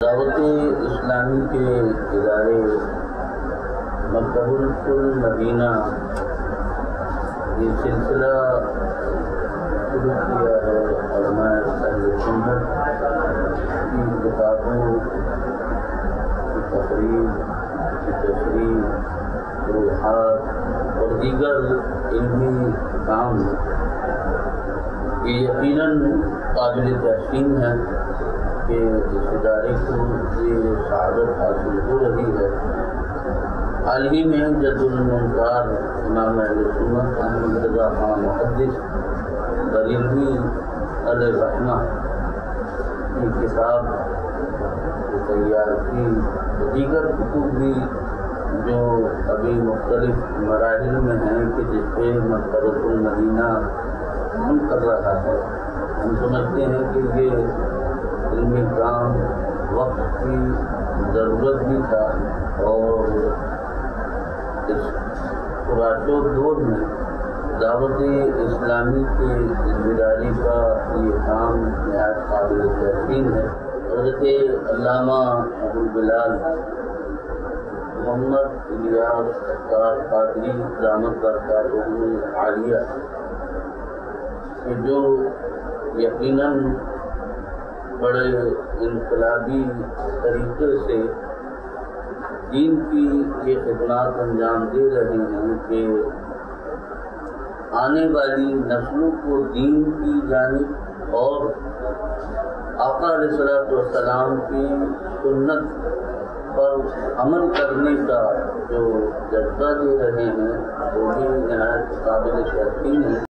دعوت اسلامی کے ادارے مکتبۃ المدینہ یہ سلسلہ شروع کیا ہے علماء اہل سنت کی کتابوں کی تقریر کی تشریح روحات اور دیگر علمی کام یہ یقیناً قابل تحسین ہے کہ اس ادارے کو یہ سعادت حاصل ہو رہی ہے۔ حال ہی میں جد المنکار امام اہل سنت احمد رضا خان محدث بریلوی علیہ الرحمہ کی کتاب تیار کی، دیگر کتب بھی جو ابھی مختلف مراحل میں ہیں کہ جس پہ مکتبۃ المدینہ عمل کر رہا ہے۔ ہم سمجھتے ہیں کہ یہ علمی کام وقت کی ضرورت بھی تھا اور اس پراشور دور میں دعوت اسلامی کے ذمہ کا یہ کام نہایت قابل تحسین ہے۔ حضرت علامہ ابوالبلال محمد الیاس ستار قادری دامت برکاتہ عالیہ کہ جو یقیناً بڑے انقلابی طریقے سے دین کی یہ خدمات انجام دے رہے ہیں کہ آنے والی نسلوں کو دین کی جانب اور آقا علیہ الصلوۃ والسلام کی سنت پر عمل کرنے کا جو جذبہ دے رہے ہیں وہ بھی نہایت قابل تحسین ہے۔